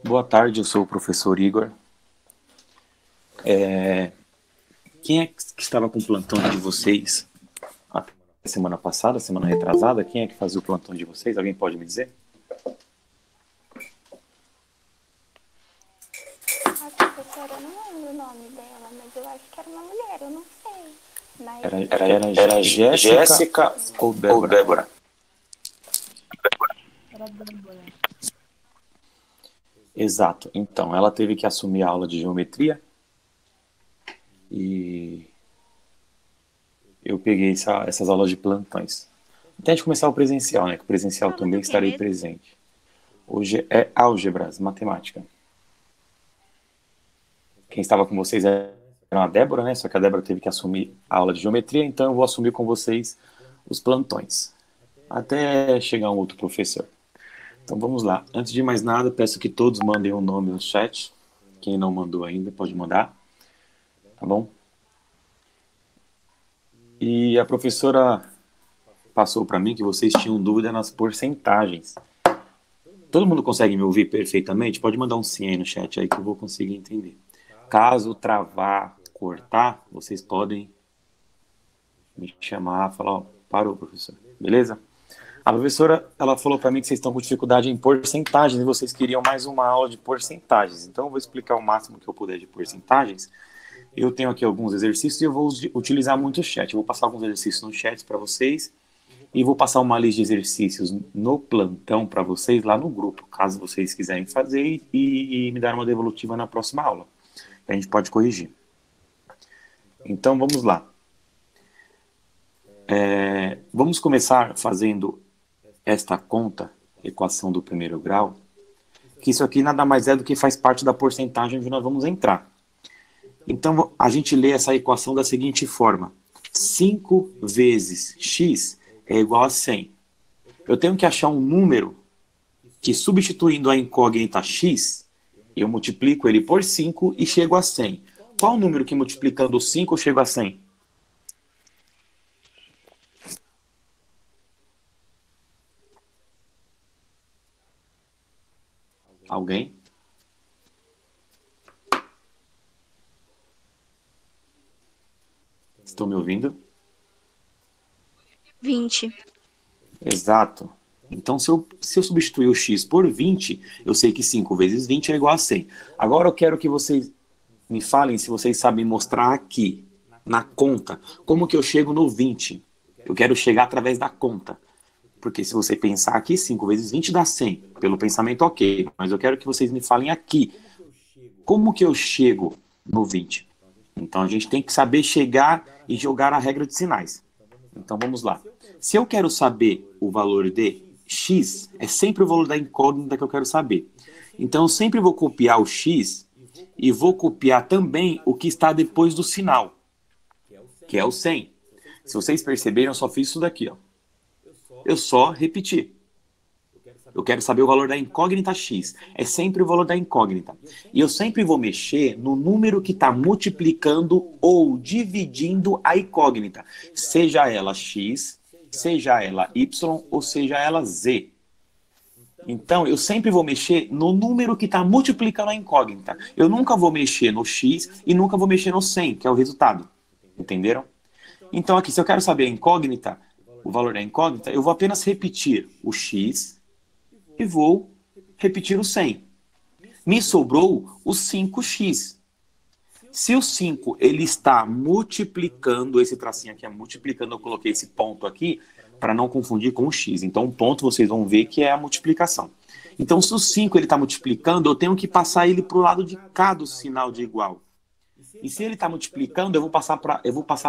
Boa tarde, eu sou o professor Igor. Quem é que estava com o plantão de vocês a semana passada, semana retrasada? Quem é que fazia o plantão de vocês? Alguém pode me dizer? A professora, eu não lembro o nome dela, mas eu acho que era uma mulher, eu não sei. Mas Era Jéssica Jéssica ou ou Débora? Débora? era Débora. Exato. Então, ela teve que assumir a aula de geometria e eu peguei essas aulas de plantões. Até a gente começar o presencial, né? Que o presencial Aula do também quê estarei mesmo? presente. Hoje é álgebras, matemática. Quem estava com vocês era a Débora, né? Só que a Débora teve que assumir a aula de geometria, então eu vou assumir com vocês os plantões, até chegar um outro professor. Então vamos lá. Antes de mais nada, peço que todos mandem um nome no chat. Quem não mandou ainda, pode mandar, tá bom? E a professora passou para mim que vocês tinham dúvida nas porcentagens. Todo mundo consegue me ouvir perfeitamente? Pode mandar um sim aí no chat aí que eu vou conseguir entender. Caso travar, cortar, vocês podem me chamar, falar, ó, parou, professor. Beleza? A professora, ela falou para mim que vocês estão com dificuldade em porcentagens e vocês queriam mais uma aula de porcentagens. Então, eu vou explicar o máximo que eu puder de porcentagens. Eu tenho aqui alguns exercícios e eu vou utilizar muito o chat. Eu vou passar alguns exercícios no chat para vocês e vou passar uma lista de exercícios no plantão para vocês lá no grupo, caso vocês quiserem fazer e me dar uma devolutiva na próxima aula. A gente pode corrigir. Então, vamos lá. Vamos começar fazendo esta conta, equação do primeiro grau, que isso aqui nada mais é do que faz parte da porcentagem onde nós vamos entrar. Então, a gente lê essa equação da seguinte forma. 5 vezes x é igual a 100. Eu tenho que achar um número que, substituindo a incógnita x, eu multiplico ele por 5 e chego a 100. Qual o número que multiplicando 5 eu chego a 100? Alguém? Estão me ouvindo? 20. Exato. Então, se eu substituir o x por 20, eu sei que 5 vezes 20 é igual a 100. Agora eu quero que vocês me falem se vocês sabem mostrar aqui, na conta, como que eu chego no 20. Eu quero chegar através da conta. Porque se você pensar aqui, 5 vezes 20 dá 100. Pelo pensamento, ok. Mas eu quero que vocês me falem aqui, como que eu chego no 20. Então, a gente tem que saber chegar e jogar a regra de sinais. Então, vamos lá. Se eu quero saber o valor de x, é sempre o valor da incógnita que eu quero saber. Então, eu sempre vou copiar o x e vou copiar também o que está depois do sinal, que é o 100. Se vocês perceberam, eu só fiz isso daqui. Ó. Eu só repeti. Eu quero saber o valor da incógnita x. É sempre o valor da incógnita. E eu sempre vou mexer no número que está multiplicando ou dividindo a incógnita. Seja ela x, seja ela y ou seja ela z. Então, eu sempre vou mexer no número que está multiplicando a incógnita. Eu nunca vou mexer no x e nunca vou mexer no 100, que é o resultado. Entenderam? Então, aqui, se eu quero saber a incógnita, o valor da incógnita, eu vou apenas repetir o x e vou repetir o 100. Me sobrou o 5x. Se o 5 ele está multiplicando, esse tracinho aqui é multiplicando, eu coloquei esse ponto aqui para não confundir com o x. Então, o ponto vocês vão ver que é a multiplicação. Então, se o 5 ele está multiplicando, eu tenho que passar ele para o lado de cá do sinal de igual. E se ele está multiplicando, eu vou passar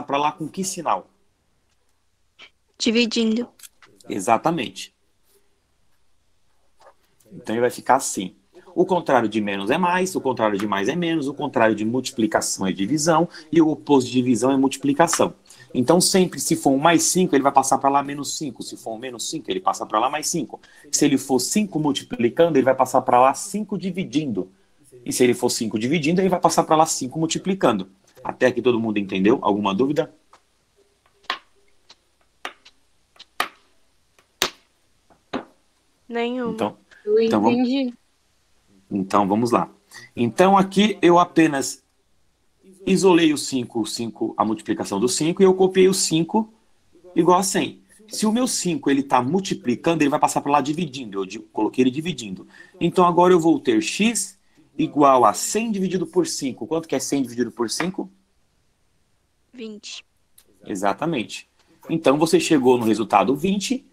para lá com que sinal? Dividindo. Exatamente. Então ele vai ficar assim. O contrário de menos é mais, o contrário de mais é menos, o contrário de multiplicação é divisão e o oposto de divisão é multiplicação. Então sempre, se for um mais 5, ele vai passar para lá menos 5. Se for um menos 5, ele passa para lá mais 5. Se ele for 5 multiplicando, ele vai passar para lá 5 dividindo. E se ele for 5 dividindo, ele vai passar para lá 5 multiplicando. Até aqui todo mundo entendeu? Alguma dúvida? Nenhuma. Então, Eu então vamos, entendi. Então, vamos lá. Então, aqui eu apenas isolei o 5, a multiplicação do 5, e eu copiei o 5 igual a 100. Se o meu 5 ele está multiplicando, ele vai passar para lá dividindo. Coloquei ele dividindo. Então, agora eu vou ter x igual a 100 dividido por 5. Quanto que é 100 dividido por 5? 20. Exatamente. Então, você chegou no resultado 20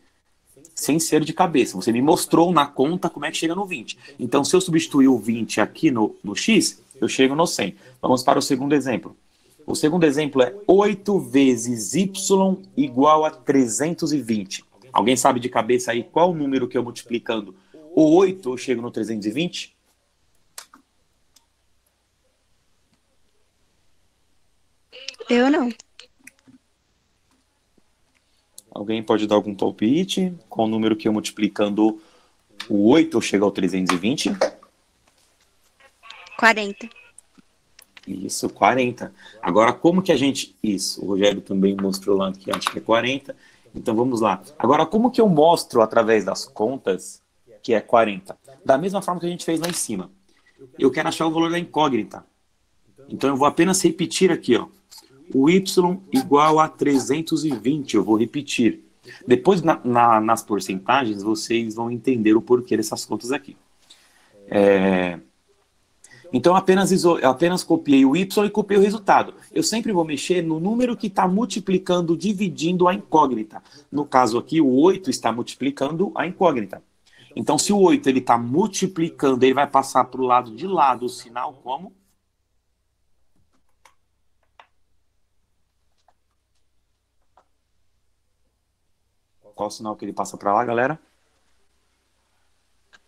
sem ser de cabeça. Você me mostrou na conta como é que chega no 20. Então, se eu substituir o 20 aqui no x, eu chego no 100. Vamos para o segundo exemplo. O segundo exemplo é 8 vezes y igual a 320. Alguém sabe de cabeça aí qual o número que eu multiplicando o 8 eu chego no 320? Eu não. Alguém pode dar algum palpite? Qual o número que eu multiplicando o 8 eu chego ao 320? 40. Isso, 40. Agora, como que a gente... Isso, o Rogério também mostrou lá que acho que é 40. Então, vamos lá. Agora, como que eu mostro através das contas que é 40? Da mesma forma que a gente fez lá em cima. Eu quero achar o valor da incógnita. Então, eu vou apenas repetir aqui, ó. O y igual a 320, eu vou repetir. Depois, nas porcentagens, vocês vão entender o porquê dessas contas aqui. Então, eu apenas copiei o y e copiei o resultado. Eu sempre vou mexer no número que está multiplicando, dividindo a incógnita. No caso aqui, o 8 está multiplicando a incógnita. Então, se o 8 está multiplicando, ele vai passar para o lado de lá do sinal como? Qual o sinal que ele passa para lá, galera?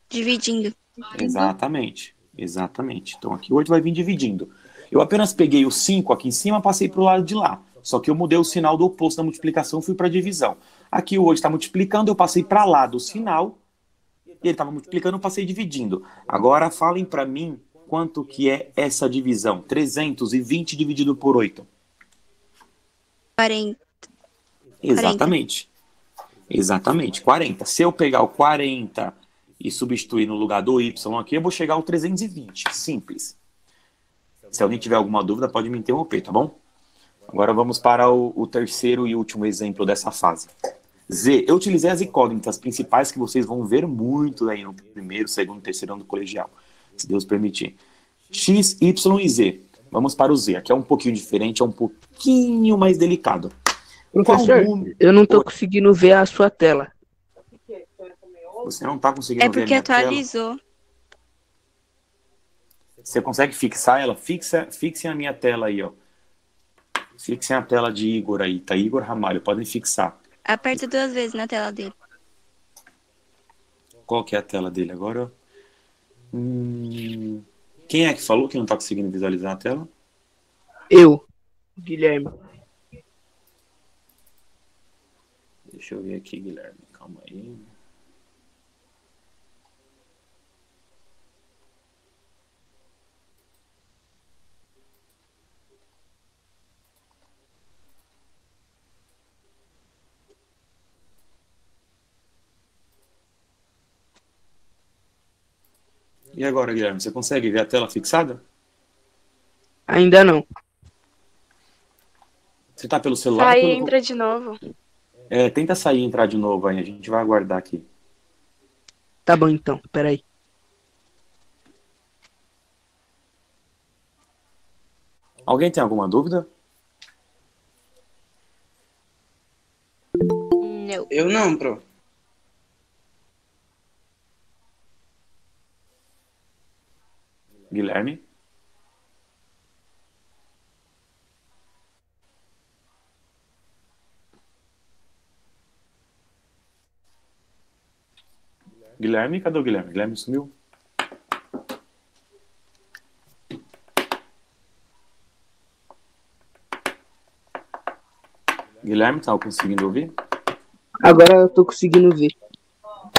Dividindo. Exatamente. Exatamente. Então aqui o 8 vai vir dividindo. Eu apenas peguei o 5 aqui em cima, passei para o lado de lá. Só que eu mudei o sinal do oposto da multiplicação e fui para a divisão. Aqui o 8 está multiplicando, eu passei para lá do sinal. E ele estava multiplicando, eu passei dividindo. Agora falem para mim quanto que é essa divisão. 320 dividido por 8. 40. Exatamente. Exatamente, 40. Se eu pegar o 40 e substituir no lugar do y aqui, eu vou chegar ao 320. Simples. Se alguém tiver alguma dúvida, pode me interromper, tá bom? Agora vamos para o terceiro e último exemplo dessa fase. Z. Eu utilizei as incógnitas principais que vocês vão ver muito aí no primeiro, segundo, terceiro ano do colegial, se Deus permitir. X, Y e Z. Vamos para o Z. Aqui é um pouquinho diferente, é um pouquinho mais delicado. Professor, eu não estou conseguindo ver a sua tela. Você não está conseguindo ver a porque minha tela? atualizou. Você consegue fixar ela? Fixem a minha tela aí, ó. Fixem a tela de Igor aí, tá? Igor Ramalho, podem fixar. Aperta 2 vezes na tela dele. Qual que é a tela dele agora? Quem é que falou que não está conseguindo visualizar a tela? Eu, Guilherme. Deixa eu ver aqui, Guilherme. Calma aí. E agora, Guilherme, você consegue ver a tela fixada? Ainda não. Você está pelo celular? Sai e entra de novo. Tenta sair e entrar de novo aí. A gente vai aguardar aqui. Tá bom então, peraí. Alguém tem alguma dúvida? Não. Eu não, pro. Guilherme? Guilherme? Cadê o Guilherme? Guilherme sumiu? Guilherme, tá conseguindo ouvir? Agora eu tô conseguindo ver.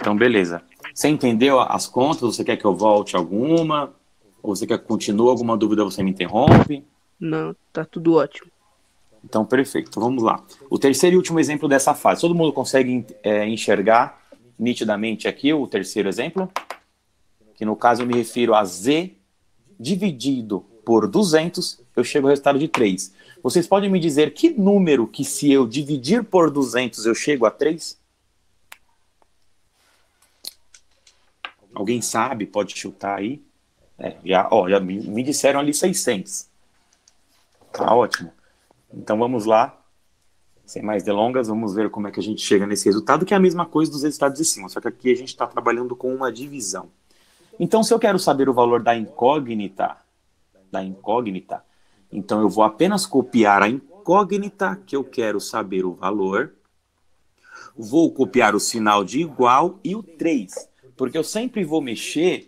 Então, beleza. Você entendeu as contas? Você quer que eu volte alguma? Ou você quer que continue? Alguma dúvida você me interrompe? Não, tá tudo ótimo. Então, perfeito. Então, vamos lá. O terceiro e último exemplo dessa fase. Todo mundo consegue enxergar nitidamente aqui o terceiro exemplo? que no caso eu me refiro a Z dividido por 200, eu chego ao resultado de 3. Vocês podem me dizer que número que se eu dividir por 200 eu chego a 3? Alguém sabe? Pode chutar aí? Já me disseram ali 600. Tá ótimo. Então vamos lá. Sem mais delongas, vamos ver como é que a gente chega nesse resultado, que é a mesma coisa dos resultados de cima, só que aqui a gente está trabalhando com uma divisão. Então, se eu quero saber o valor da incógnita, então eu vou apenas copiar a incógnita que eu quero saber o valor, vou copiar o sinal de igual e o 3, porque eu sempre vou mexer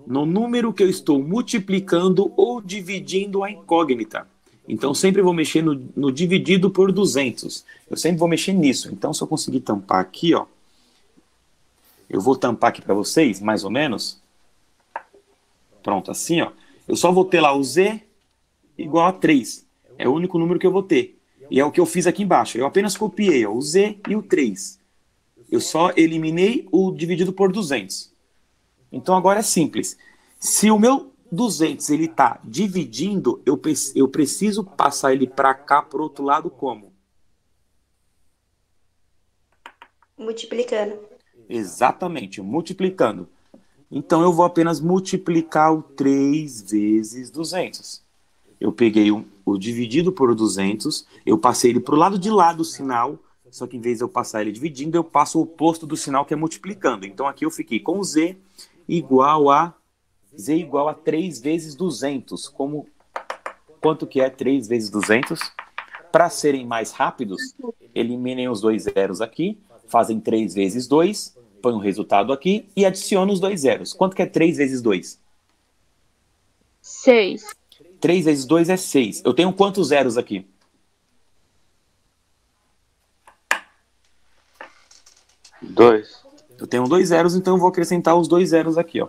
no número que eu estou multiplicando ou dividindo a incógnita. Então, sempre vou mexer no dividido por 200. Eu sempre vou mexer nisso. Então, se eu conseguir tampar aqui, ó, eu vou tampar aqui para vocês, mais ou menos. Pronto, assim, ó. Eu só vou ter lá o Z igual a 3. É o único número que eu vou ter. E é o que eu fiz aqui embaixo. Eu apenas copiei, ó, o Z e o 3. Eu só eliminei o dividido por 200. Então, agora é simples. Se o meu 200 ele está dividindo, eu preciso passar ele para cá, para o outro lado, como? Multiplicando. Exatamente, multiplicando. Então, eu vou apenas multiplicar o 3 vezes 200. Eu peguei o dividido por 200, eu passei ele para o lado de lá do sinal, só que em vez de eu passar ele dividindo, eu passo o oposto do sinal, que é multiplicando. Então, aqui eu fiquei com Z igual a 3 vezes 200. Quanto que é 3 vezes 200? Para serem mais rápidos, eliminem os 2 zeros aqui, fazem 3 vezes 2, põe o resultado aqui e adiciona os 2 zeros. Quanto que é 3 vezes 2? 6. 3 vezes 2 é 6. Eu tenho quantos zeros aqui? 2. Eu tenho 2 zeros, então eu vou acrescentar os 2 zeros aqui, ó.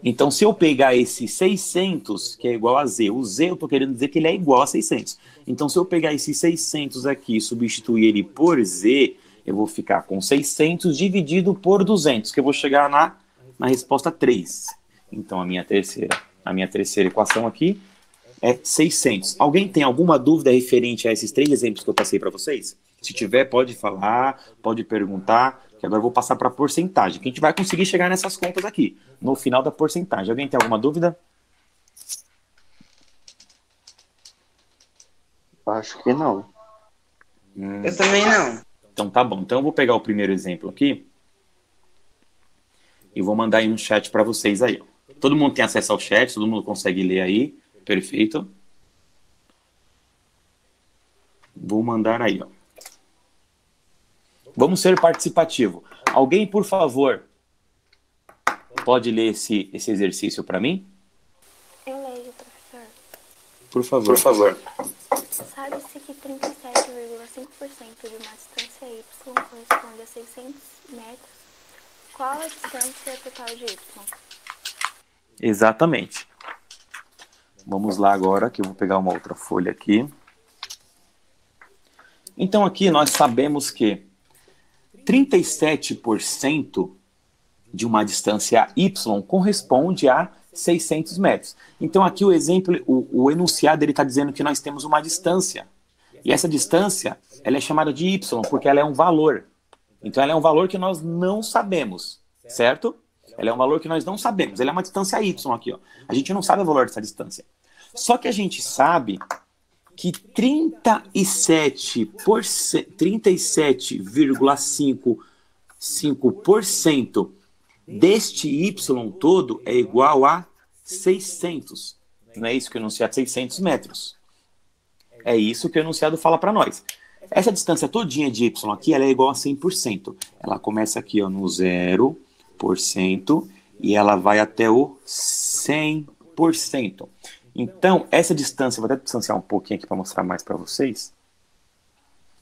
Então, se eu pegar esse 600, que é igual a Z, o Z eu estou querendo dizer que ele é igual a 600. Então, se eu pegar esse 600 aqui e substituir ele por Z, eu vou ficar com 600 dividido por 200, que eu vou chegar na resposta 3. Então, a minha terceira equação aqui é 600. Alguém tem alguma dúvida referente a esses 3 exemplos que eu passei para vocês? Se tiver, pode falar, pode perguntar, que agora eu vou passar para a porcentagem, que a gente vai conseguir chegar nessas contas aqui, no final da porcentagem. Alguém tem alguma dúvida? Acho que não. Eu também não. Então tá bom. Então eu vou pegar o primeiro exemplo aqui e vou mandar aí no chat para vocês aí. Ó. Todo mundo tem acesso ao chat, todo mundo consegue ler aí. Perfeito. Vou mandar aí, ó. Vamos ser participativo. Alguém, por favor, pode ler esse exercício para mim? Eu leio, professor. Por favor. Sabe-se que 37,5% de uma distância y corresponde a 600 metros. Qual a distância total de y? Exatamente. Vamos lá agora, que eu vou pegar uma outra folha aqui. Então aqui nós sabemos que 37% de uma distância y corresponde a 600 metros. Então aqui o exemplo, o enunciado, ele está dizendo que nós temos uma distância. E essa distância, ela é chamada de y, porque ela é um valor. Então ela é um valor que nós não sabemos, certo? Ela é um valor que nós não sabemos. Ela é uma distância y aqui, ó. A gente não sabe o valor dessa distância. Só que a gente sabe que 37,5% deste y todo é igual a 600. Não é isso que o enunciado 600 metros. É isso que o enunciado fala para nós. Essa distância todinha de y aqui, ela é igual a 100%. Ela começa aqui, ó, no 0% e ela vai até o 100%. Então, essa distância, vou até distanciar um pouquinho aqui para mostrar mais para vocês.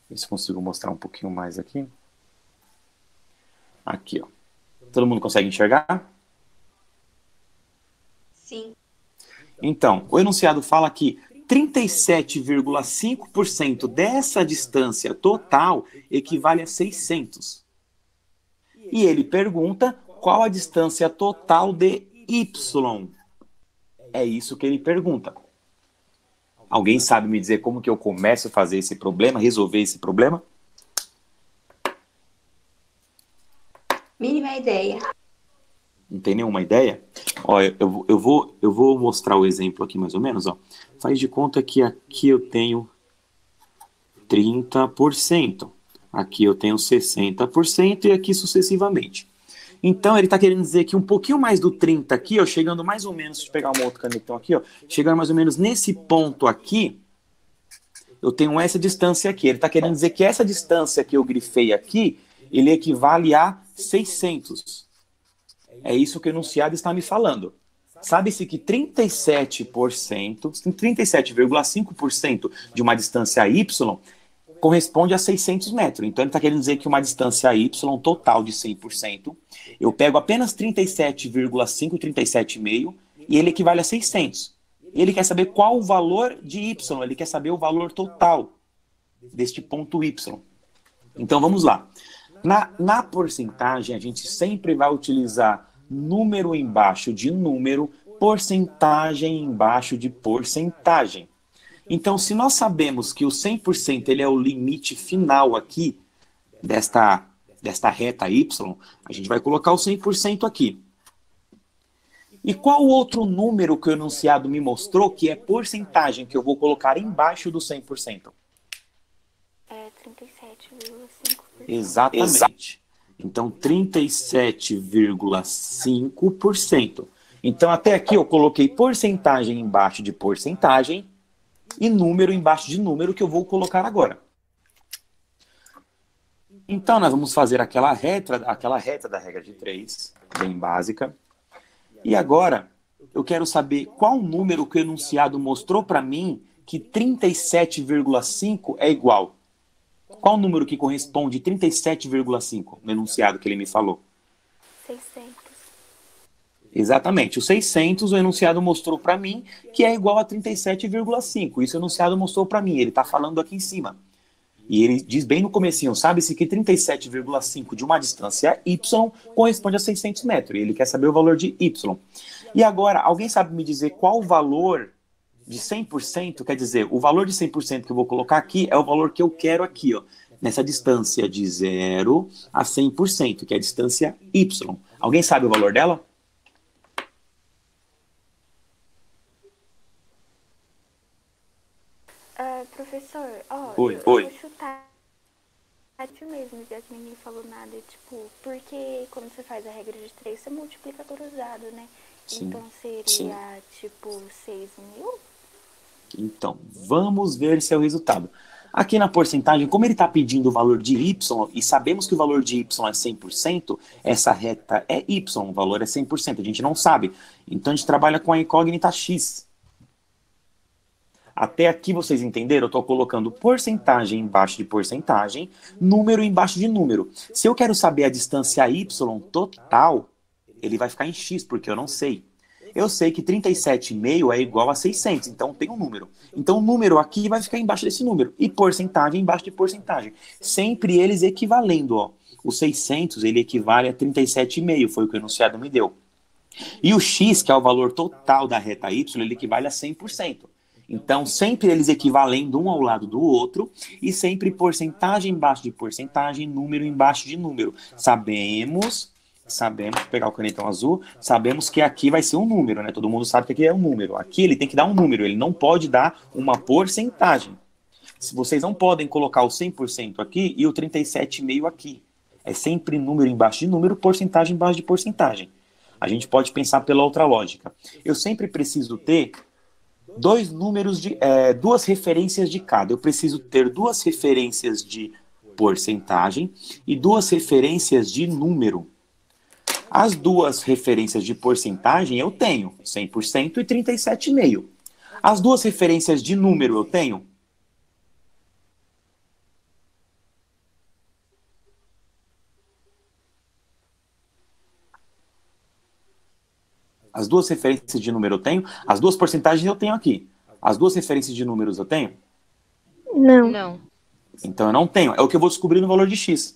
Ver se consigo mostrar um pouquinho mais aqui. Aqui, ó. Todo mundo consegue enxergar? Sim. Então, o enunciado fala que 37,5% dessa distância total equivale a 600. E ele pergunta qual a distância total de y? É isso que ele pergunta. Alguém sabe me dizer como que eu começo a fazer esse problema, resolver esse problema? Mínima ideia. Não tem nenhuma ideia? Ó, eu vou mostrar o exemplo aqui mais ou menos. Ó. Faz de conta que aqui eu tenho 30%, aqui eu tenho 60% e aqui sucessivamente. Então ele está querendo dizer que um pouquinho mais do 30 aqui, ó, chegando mais ou menos, deixa eu pegar um outro canetão aqui, ó, chegando mais ou menos nesse ponto aqui, eu tenho essa distância aqui. Ele está querendo dizer que essa distância que eu grifei aqui, ele equivale a 600. É isso que o enunciado está me falando. Sabe-se que 37,5% de uma distância y corresponde a 600 metros. Então ele está querendo dizer que uma distância y total de 100%, eu pego apenas 37,5, 37,5 e ele equivale a 600. Ele quer saber qual o valor de y, ele quer saber o valor total deste ponto y. Então vamos lá. Na porcentagem, a gente sempre vai utilizar número embaixo de número, porcentagem embaixo de porcentagem. Então, se nós sabemos que o 100% ele é o limite final aqui desta reta y, a gente vai colocar o 100% aqui. E qual outro número que o enunciado me mostrou que é porcentagem que eu vou colocar embaixo do 100%? É 37,5%. Exatamente. Então, 37,5%. Então, até aqui eu coloquei porcentagem embaixo de porcentagem e número embaixo de número que eu vou colocar agora. Então, nós vamos fazer aquela reta da regra de 3, bem básica. E agora, eu quero saber qual número que o enunciado mostrou para mim que 37,5 é igual. Qual o número que corresponde a 37,5 no enunciado que ele me falou? 600. Exatamente. O 600, o enunciado mostrou para mim que é igual a 37,5. Isso o enunciado mostrou para mim. Ele está falando aqui em cima. E ele diz bem no comecinho, sabe-se que 37,5 de uma distância y corresponde a 600 metros. E ele quer saber o valor de y. E agora, alguém sabe me dizer qual o valor de 100%? Quer dizer, o valor de 100% que eu vou colocar aqui é o valor que eu quero aqui, ó, nessa distância de 0 a 100%, que é a distância y. Alguém sabe o valor dela? Professor, Oi. Eu vou chutar mesmo, já que ninguém falou nada, tipo, porque quando você faz a regra de 3, você multiplica por usado, né? Sim, então seria, tipo, 6.000? Então, vamos ver se é o resultado. Aqui na porcentagem, como ele está pedindo o valor de y, e sabemos que o valor de y é 100%, essa reta é y, o valor é 100%, a gente não sabe. Então a gente trabalha com a incógnita x. Até aqui vocês entenderam? Eu estou colocando porcentagem embaixo de porcentagem, número embaixo de número. Se eu quero saber a distância y total, ele vai ficar em x, porque eu não sei. Eu sei que 37,5 é igual a 600, então tem um número. Então o número aqui vai ficar embaixo desse número. E porcentagem embaixo de porcentagem. Sempre eles equivalendo, ó. O 600, ele equivale a 37,5, foi o que o enunciado me deu. E o x, que é o valor total da reta y, ele equivale a 100%. Então, sempre eles equivalendo um ao lado do outro, e sempre porcentagem embaixo de porcentagem, número embaixo de número. Sabemos, vou pegar o canetão azul, sabemos que aqui vai ser um número, né? Todo mundo sabe que aqui é um número. Aqui ele tem que dar um número, ele não pode dar uma porcentagem. Vocês não podem colocar o 100% aqui e o 37,5 aqui. É sempre número embaixo de número, porcentagem embaixo de porcentagem. A gente pode pensar pela outra lógica. Eu sempre preciso ter duas referências de cada. Eu preciso ter duas referências de porcentagem e duas referências de número. As duas referências de porcentagem eu tenho, 100% e 37,5. As duas referências de número eu tenho? As duas referências de número eu tenho? As duas porcentagens eu tenho aqui. As duas referências de números eu tenho? Não. Então eu não tenho. É o que eu vou descobrir no valor de x.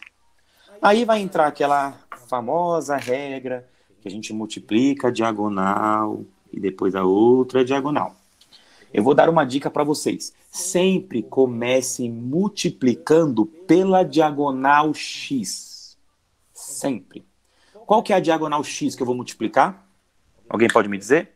Aí vai entrar aquela famosa regra que a gente multiplica a diagonal e depois a outra diagonal. Eu vou dar uma dica para vocês. Sempre comece multiplicando pela diagonal x. Sempre. Qual que é a diagonal x que eu vou multiplicar? Alguém pode me dizer?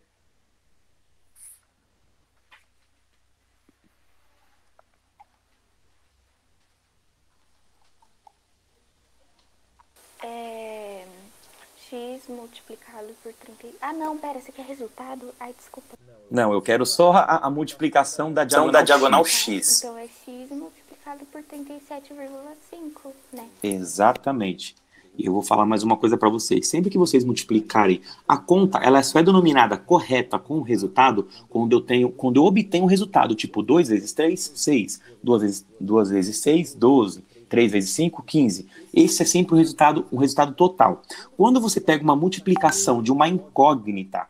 X multiplicado por 30... Ah, não, pera, você quer resultado? Ai, desculpa. Não, eu quero só a multiplicação da diagonal x. Então é X multiplicado por 37,5, né? Exatamente. E eu vou falar mais uma coisa para vocês. Sempre que vocês multiplicarem a conta, ela só é denominada correta com o resultado quando eu obtenho o resultado, tipo 2 vezes 3, 6, 2 vezes 6, 12, 3 vezes 5, 15. Esse é sempre o resultado total. Quando você pega uma multiplicação de uma incógnita,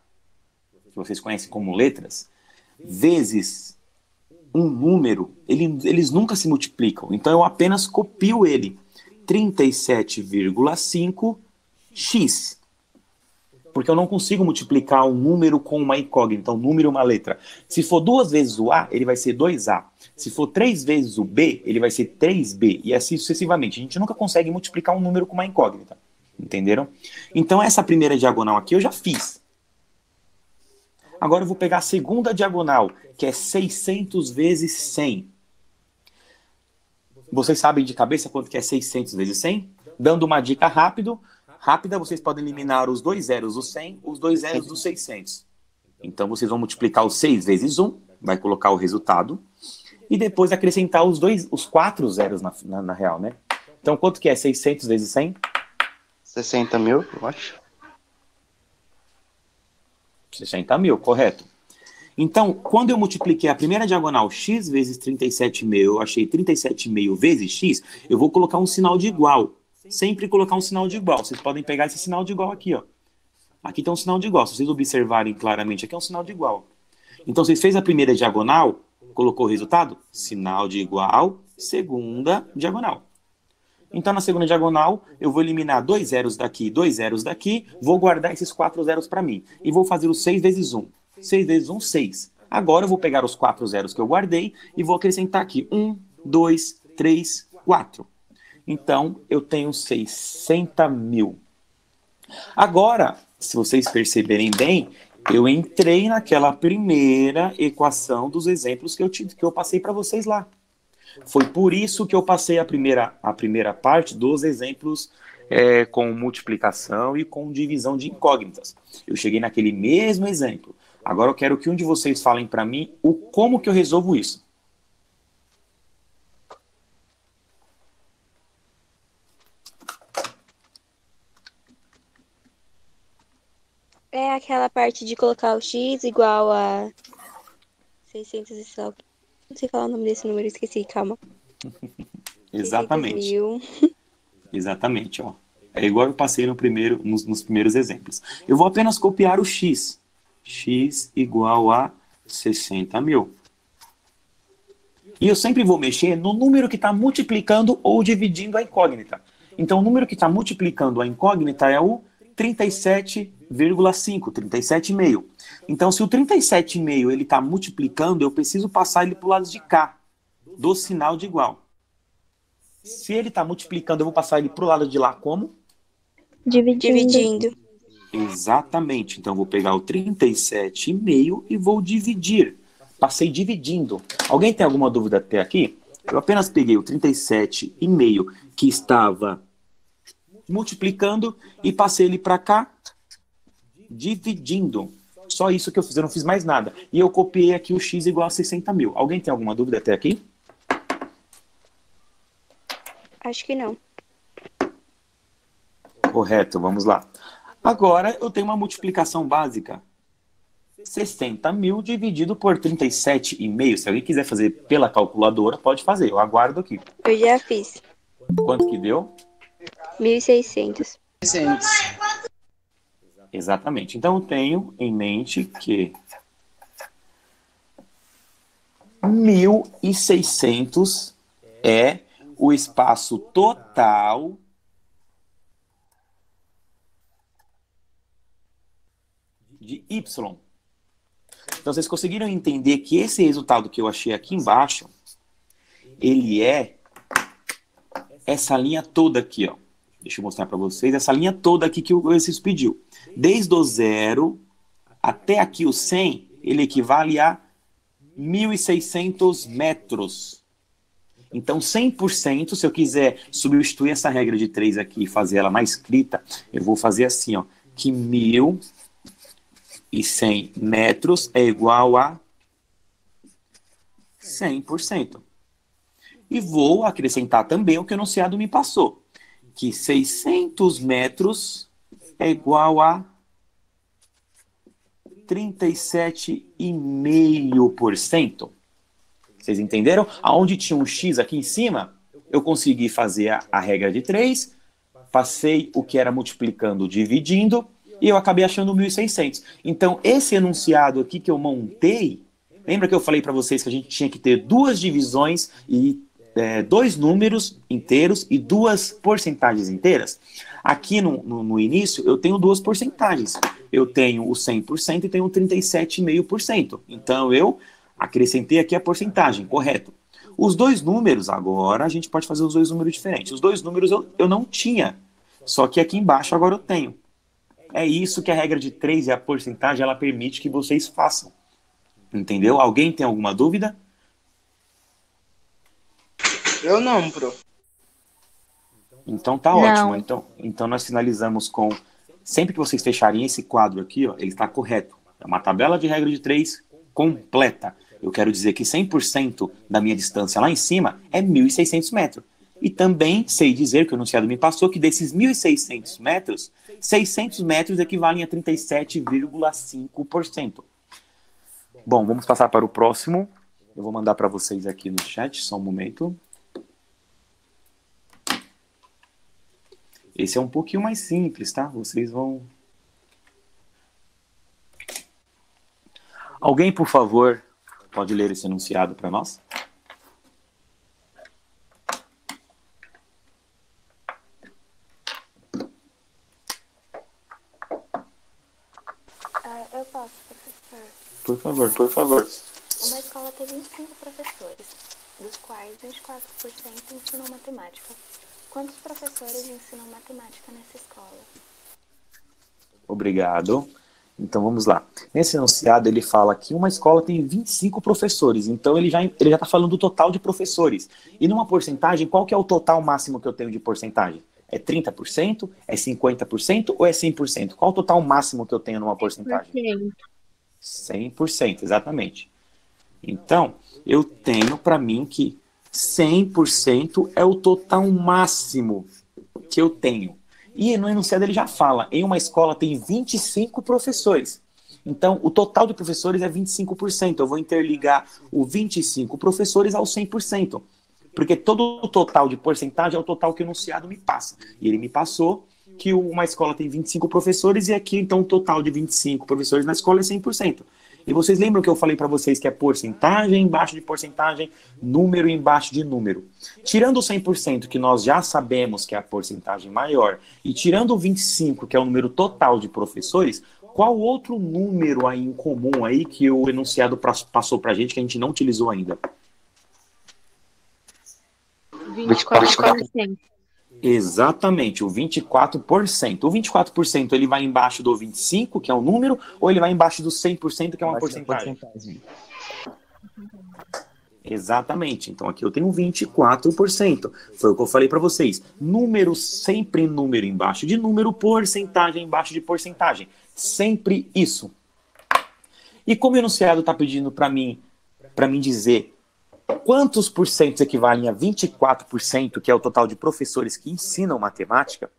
que vocês conhecem como letras, vezes um número, eles nunca se multiplicam. Então eu apenas copio ele. 37,5x. Porque eu não consigo multiplicar um número com uma incógnita, um número e uma letra. Se for 2 vezes o A, ele vai ser 2A. Se for 3 vezes o B, ele vai ser 3B. E assim sucessivamente. A gente nunca consegue multiplicar um número com uma incógnita. Entenderam? Então essa primeira diagonal aqui eu já fiz. Agora eu vou pegar a segunda diagonal, que é 600 vezes 100. Vocês sabem de cabeça quanto que é 600 vezes 100? Dando uma dica rápida, vocês podem eliminar os 2 zeros do 100, os 2 zeros do 600. Então, vocês vão multiplicar os 6 vezes 1, vai colocar o resultado, e depois acrescentar os 4 zeros na real, né? Então, quanto que é 600 vezes 100? 60 mil, eu acho. 60 mil, correto. Então, quando eu multipliquei a primeira diagonal x vezes 37,5, eu achei 37,5 vezes x, eu vou colocar um sinal de igual. Sempre colocar um sinal de igual. Vocês podem pegar esse sinal de igual aqui, ó. Aqui tem um sinal de igual. Se vocês observarem claramente, aqui é um sinal de igual. Então, vocês fez a primeira diagonal, colocou o resultado? Sinal de igual, segunda diagonal. Então, na segunda diagonal, eu vou eliminar 2 zeros daqui, 2 zeros daqui, vou guardar esses 4 zeros para mim. E vou fazer o 6 vezes 1. 6 vezes 1, 6. Agora eu vou pegar os 4 zeros que eu guardei e vou acrescentar aqui 1, 2, 3, 4. Então, eu tenho 60 mil. Agora, se vocês perceberem bem, eu entrei naquela primeira equação dos exemplos que eu passei para vocês lá. Foi por isso que eu passei a primeira parte dos exemplos com multiplicação e com divisão de incógnitas. Eu cheguei naquele mesmo exemplo. Agora eu quero que um de vocês falem para mim como que eu resolvo isso. É aquela parte de colocar o x igual a 600 e tal. Não sei falar o nome desse número, esqueci, calma. Exatamente. Exatamente, ó. É igual eu passei nos primeiros exemplos. Eu vou apenas copiar o x. X igual a 60 mil. E eu sempre vou mexer no número que está multiplicando ou dividindo a incógnita. Então, o número que está multiplicando a incógnita é o 37,5, 37,5. Então, se o 37,5 ele está multiplicando, eu preciso passar ele para o lado de cá, do sinal de igual. Se ele está multiplicando, eu vou passar ele para o lado de lá como? Dividindo. Exatamente. Então, eu vou pegar o 37,5 e vou dividir. Passei dividindo. Alguém tem alguma dúvida até aqui? Eu apenas peguei o 37,5 que estava multiplicando e passei ele para cá, dividindo. Só isso que eu fiz, eu não fiz mais nada. E eu copiei aqui o x igual a 60 mil. Alguém tem alguma dúvida até aqui? Acho que não. Correto, vamos lá. Agora eu tenho uma multiplicação básica. 60 mil dividido por 37,5. Se alguém quiser fazer pela calculadora, pode fazer. Eu aguardo aqui. Eu já fiz. Quanto que deu? 1.600. 600. Exatamente. Então eu tenho em mente que 1.600 é o espaço total de y. Então, vocês conseguiram entender que esse resultado que eu achei aqui embaixo, ele é essa linha toda aqui, ó. Deixa eu mostrar para vocês. Essa linha toda aqui que o exercício pediu. Desde o 0 até aqui o 100, ele equivale a 1.600 metros. Então, 100%, se eu quiser substituir essa regra de 3 aqui e fazer ela na escrita, eu vou fazer assim, ó, que 1.100 metros é igual a 100%. E vou acrescentar também o que o enunciado me passou, que 600 metros é igual a 37,5%. Vocês entenderam? Aonde tinha um X aqui em cima, eu consegui fazer a regra de 3, passei o que era multiplicando, dividindo, e eu acabei achando 1.600. Então, esse enunciado aqui que eu montei, lembra que eu falei para vocês que a gente tinha que ter duas divisões e dois números inteiros e duas porcentagens inteiras? Aqui no início, eu tenho duas porcentagens. Eu tenho o 100% e tenho o 37,5%. Então, eu acrescentei aqui a porcentagem, correto. Os dois números, agora, a gente pode fazer os dois números diferentes. Os dois números eu não tinha, só que aqui embaixo agora eu tenho. É isso que a regra de 3 e a porcentagem, ela permite que vocês façam. Entendeu? Alguém tem alguma dúvida? Eu não, pro. Então tá Não. ótimo. Então nós finalizamos com... Sempre que vocês fecharem esse quadro aqui, ó, ele está correto. É uma tabela de regra de 3 completa. Eu quero dizer que 100% da minha distância lá em cima é 1.600 metros. E também sei dizer que o enunciado me passou que desses 1.600 metros, 600 metros equivalem a 37,5%. Bom, vamos passar para o próximo. Eu vou mandar para vocês aqui no chat, só um momento. Esse é um pouquinho mais simples, tá? Vocês vão... Alguém, por favor, pode ler esse enunciado para nós? Eu posso, professor. Por favor, por favor. Uma escola tem 25 professores, dos quais 24% ensinam matemática. Quantos professores ensinam matemática nessa escola? Obrigado. Então vamos lá. Nesse enunciado ele fala que uma escola tem 25 professores, então ele já está falando do total de professores. E numa porcentagem, qual que é o total máximo que eu tenho de porcentagem? É 30%? É 50% ou é 100%? Qual o total máximo que eu tenho numa porcentagem? 100%, exatamente. Então, eu tenho para mim que 100% é o total máximo que eu tenho. E no enunciado ele já fala, em uma escola tem 25 professores. Então, o total de professores é 25%. Eu vou interligar o 25 professores ao 100%. Porque todo o total de porcentagem é o total que o enunciado me passa. E ele me passou que uma escola tem 25 professores e aqui, então, o total de 25 professores na escola é 100%. E vocês lembram que eu falei para vocês que é porcentagem embaixo de porcentagem, número embaixo de número. Tirando o 100%, que nós já sabemos que é a porcentagem maior, e tirando o 25%, que é o número total de professores, qual outro número aí em comum aí que o enunciado passou para a gente que a gente não utilizou ainda? 24%. Exatamente, o 24%. O 24% ele vai embaixo do 25%, que é um número, ou ele vai embaixo do 100%, que é uma porcentagem? Exatamente. Então aqui eu tenho 24%. Foi o que eu falei para vocês. Número, sempre número embaixo de número, porcentagem embaixo de porcentagem. Sempre isso. E como o enunciado está pedindo para mim dizer quantos porcentos equivalem a 24%, que é o total de professores que ensinam matemática,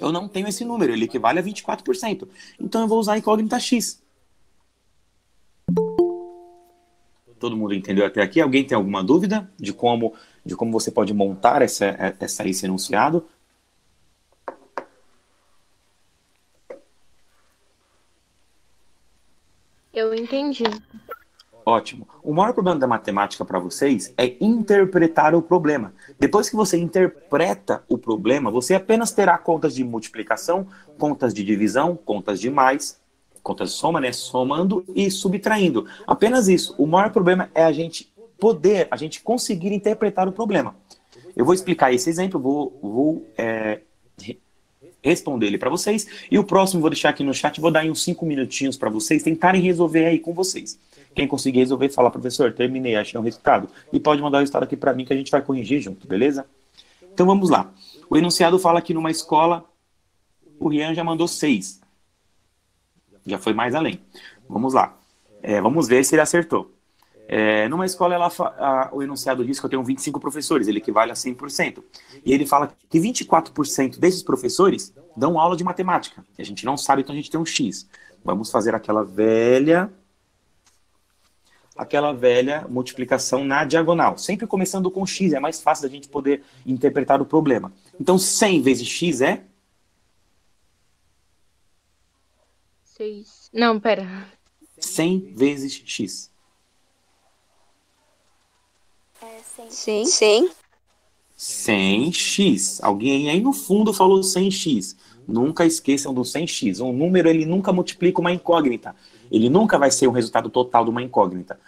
eu não tenho esse número, ele equivale a 24%. Então eu vou usar a incógnita X. Todo mundo entendeu até aqui? Alguém tem alguma dúvida de como você pode montar esse enunciado? Eu entendi. Ótimo. O maior problema da matemática para vocês é interpretar o problema. Depois que você interpreta o problema, você apenas terá contas de multiplicação, contas de divisão, contas de mais, conta de soma, né? Somando e subtraindo. Apenas isso. O maior problema é a gente conseguir interpretar o problema. Eu vou explicar esse exemplo, vou responder ele para vocês, e o próximo vou deixar aqui no chat, vou dar aí uns 5 minutinhos para vocês tentarem resolver aí com vocês. Quem conseguir resolver, fala, professor, terminei, achei um resultado. E pode mandar o resultado aqui para mim que a gente vai corrigir junto, beleza? Então vamos lá. O enunciado fala que numa escola, o Rian já mandou 6. Já foi mais além. Vamos lá. Vamos ver se ele acertou. Numa escola, o enunciado diz que eu tenho 25 professores, ele equivale a 100%. E ele fala que 24% desses professores dão aula de matemática. E a gente não sabe, então a gente tem um X. Vamos fazer aquela velha multiplicação na diagonal. Sempre começando com X, é mais fácil da gente poder interpretar o problema. Então, 100 vezes X é? 6. Não, pera. 100 vezes X. Sim. 100x. Alguém aí no fundo falou 100x. Nunca esqueçam do 100x. Um número, ele nunca multiplica uma incógnita. Ele nunca vai ser o resultado total de uma incógnita.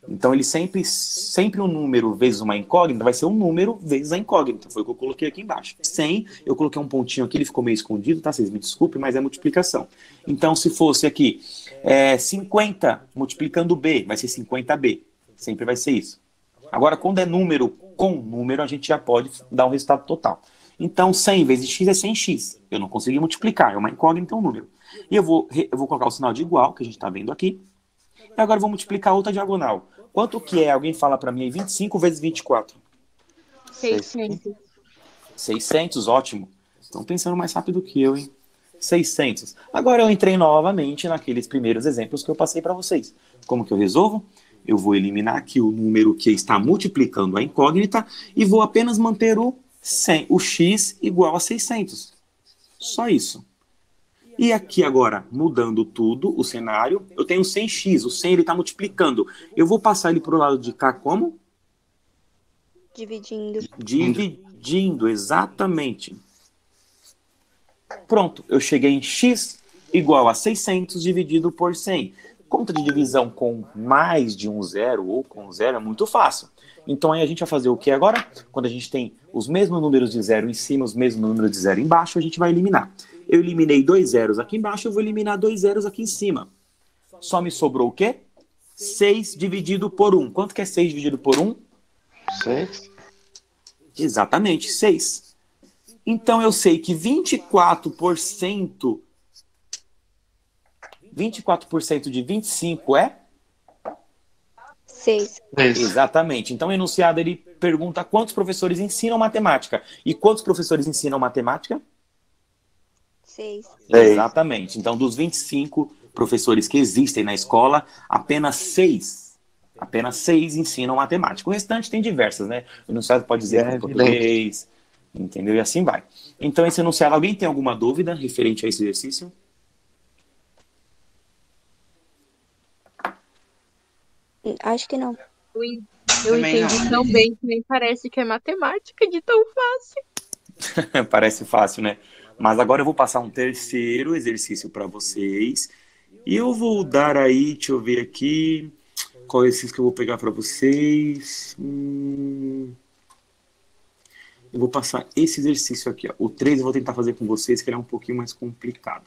Então, ele sempre um número vezes uma incógnita vai ser um número vezes a incógnita. Foi o que eu coloquei aqui embaixo. 100, eu coloquei um pontinho aqui, ele ficou meio escondido, tá? Vocês me desculpem, mas é multiplicação. Então, se fosse aqui 50 multiplicando b, vai ser 50b. Sempre vai ser isso. Agora, quando é número com número, a gente já pode dar um resultado total. Então, 100 vezes x é 100x. Eu não consegui multiplicar, é uma incógnita, um número. E eu vou colocar o sinal de igual, que a gente está vendo aqui. E agora eu vou multiplicar outra diagonal. Quanto que é? Alguém fala para mim aí, 25 vezes 24? 600. 600, ótimo. Estão pensando mais rápido que eu, hein? 600. Agora eu entrei novamente naqueles primeiros exemplos que eu passei para vocês. Como que eu resolvo? Eu vou eliminar aqui o número que está multiplicando a incógnita e vou apenas manter o x igual a 600. Só isso. E aqui agora, mudando tudo, o cenário, eu tenho 100x, o 100 ele está multiplicando. Eu vou passar ele para o lado de cá como? Dividindo, exatamente. Pronto, eu cheguei em x igual a 600 dividido por 100. Conta de divisão com mais de um zero ou com zero é muito fácil. Então aí a gente vai fazer o que agora? Quando a gente tem os mesmos números de zero em cima, os mesmos números de zero embaixo, a gente vai eliminar. Eu eliminei 2 zeros aqui embaixo, eu vou eliminar 2 zeros aqui em cima. Só me sobrou o quê? 6 dividido por 1. Quanto que é 6 dividido por 1? 6. Exatamente, 6. Então eu sei que 24% de 25 é? 6. Exatamente. Então o enunciado ele pergunta quantos professores ensinam matemática. E quantos professores ensinam matemática? 6. Exatamente. Então dos 25 professores que existem na escola, apenas 6 ensinam matemática. O restante tem diversas, né? O enunciado pode dizer que é português, entendeu? E assim vai. Então esse enunciado, alguém tem alguma dúvida referente a esse exercício? Acho que não. Eu entendi tão bem que nem parece que é matemática de tão fácil. Parece fácil, né? Mas agora eu vou passar um terceiro exercício para vocês. E eu vou dar aí, deixa eu ver aqui, qual é esse que eu vou pegar para vocês. Eu vou passar esse exercício aqui, ó. O 3 eu vou tentar fazer com vocês, que ele é um pouquinho mais complicado.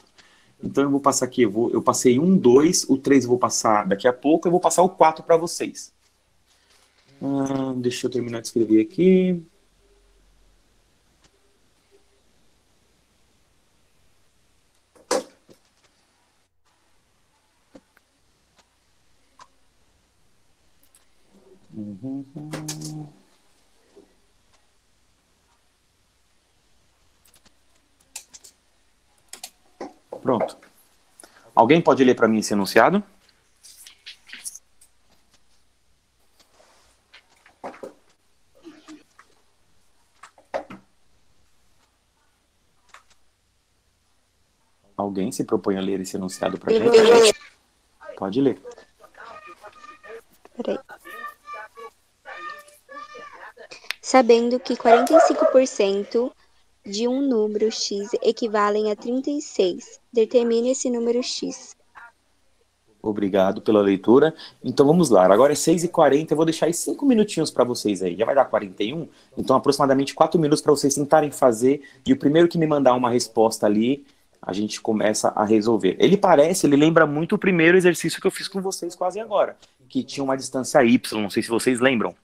Então eu vou passar aqui, eu passei 1, 2, o 3 eu vou passar daqui a pouco, eu vou passar o 4 para vocês. Deixa eu terminar de escrever aqui. Pronto. Alguém pode ler para mim esse enunciado? Alguém se propõe a ler esse enunciado para gente? Pode ler. Peraí. Sabendo que 45% de um número x equivalem a 36, determine esse número x. Obrigado pela leitura. Então vamos lá. Agora é 6h40. Eu vou deixar aí 5 minutinhos para vocês aí. Já vai dar 41. Então aproximadamente 4 minutos para vocês tentarem fazer. E o primeiro que me mandar uma resposta ali, a gente começa a resolver. Ele lembra muito o primeiro exercício que eu fiz com vocês quase agora, que tinha uma distância Y. Não sei se vocês lembram.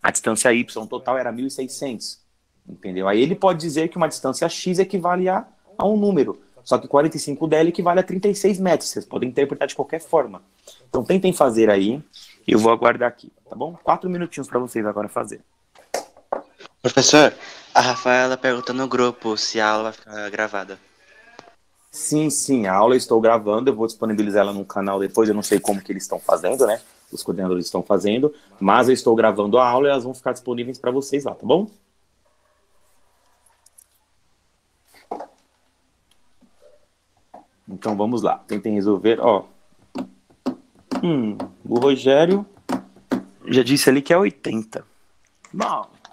A distância Y total era 1.600. Entendeu? Aí ele pode dizer que uma distância X equivale a um número. Só que 45 dela equivale a 36 metros. Vocês podem interpretar de qualquer forma. Então tentem fazer aí. Eu vou aguardar aqui, tá bom? 4 minutinhos para vocês agora fazer. Professor, a Rafaela perguntou no grupo se a aula vai ficar gravada. Sim, a aula eu estou gravando. Eu vou disponibilizar ela no canal depois. Eu não sei como que eles estão fazendo, né? Os coordenadores estão fazendo. Mas eu estou gravando a aula e elas vão ficar disponíveis para vocês lá, tá bom? Então vamos lá, tentem resolver, ó. O Rogério já disse ali que é 80.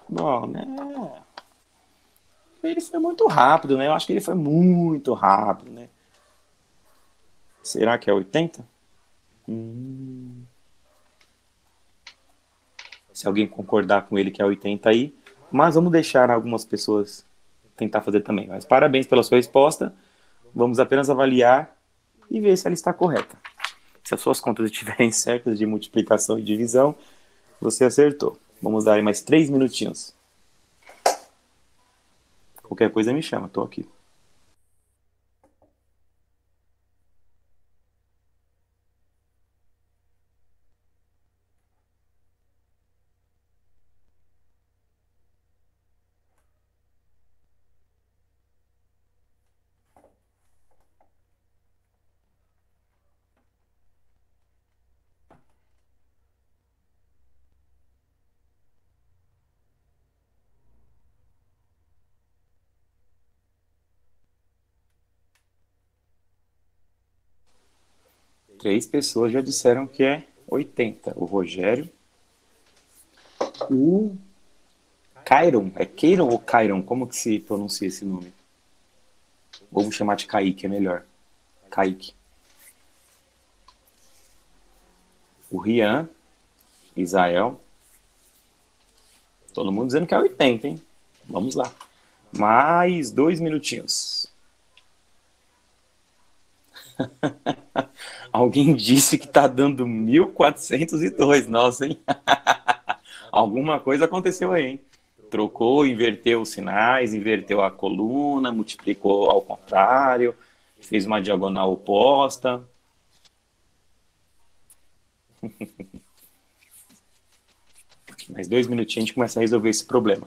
Bom, né? Ele foi muito rápido, né? Eu acho que ele foi muito rápido, né? Será que é 80? Se alguém concordar com ele que é 80 aí. Mas vamos deixar algumas pessoas tentar fazer também. Mas parabéns pela sua resposta. Vamos apenas avaliar e ver se ela está correta. Se as suas contas estiverem certas de multiplicação e divisão, você acertou. Vamos dar aí mais 3 minutinhos. Qualquer coisa me chama, estou aqui. Três pessoas já disseram que é 80. O Rogério. O Cairon. É Cairon ou Cairon? Como que se pronuncia esse nome? Ou vou chamar de Kaique, é melhor. Kaique. O Rian. Israel. Todo mundo dizendo que é 80, hein? Vamos lá. Mais 2 minutinhos. Alguém disse que tá dando 1.402. Nossa, hein? Alguma coisa aconteceu aí, hein? Trocou, inverteu os sinais, inverteu a coluna, multiplicou ao contrário, fez uma diagonal oposta. Mais 2 minutinhos a gente começa a resolver esse problema.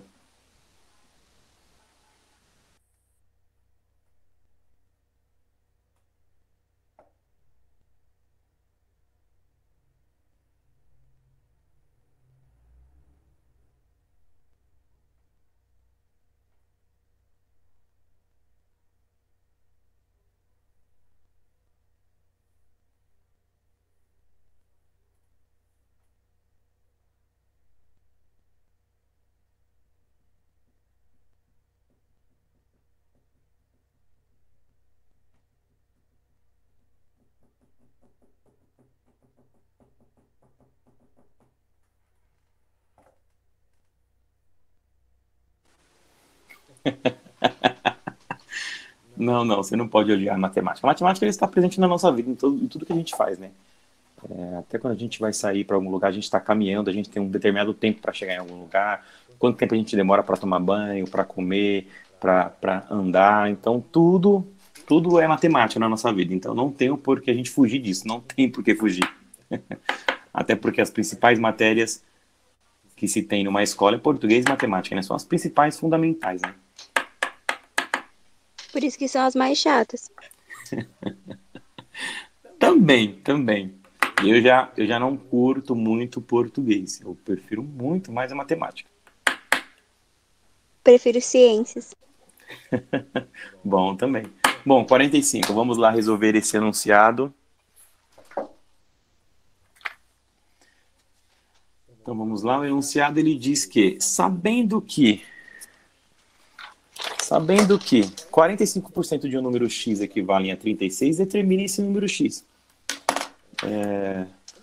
Não, você não pode odiar a matemática. A matemática está presente na nossa vida, em tudo que a gente faz, né? Até quando a gente vai sair para algum lugar, a gente está caminhando, a gente tem um determinado tempo para chegar em algum lugar, quanto tempo a gente demora para tomar banho, para comer, para andar. Então, tudo é matemática na nossa vida. Então, não tem por que a gente fugir disso, não tem por que fugir. Até porque as principais matérias que se tem numa escola é português e matemática, né? São as principais fundamentais, né? Por isso que são as mais chatas. Também. Eu já não curto muito português. Eu prefiro muito mais a matemática. Prefiro ciências. Bom, também. Bom, 45. Vamos lá resolver esse enunciado. Então vamos lá. O enunciado ele diz que, sabendo que 45% de um número x equivale a 36, determine esse número x.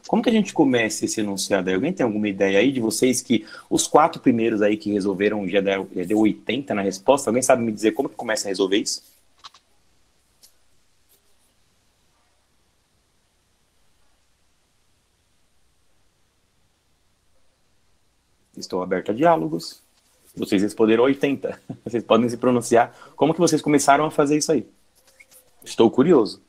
Como que a gente começa esse enunciado aí? Alguém tem alguma ideia aí de vocês que os 4 primeiros aí que resolveram já deu 80 na resposta? Alguém sabe me dizer como que começa a resolver isso? Estou aberto a diálogos. Vocês responderam 80. Vocês podem se pronunciar. Como que vocês começaram a fazer isso aí? Estou curioso.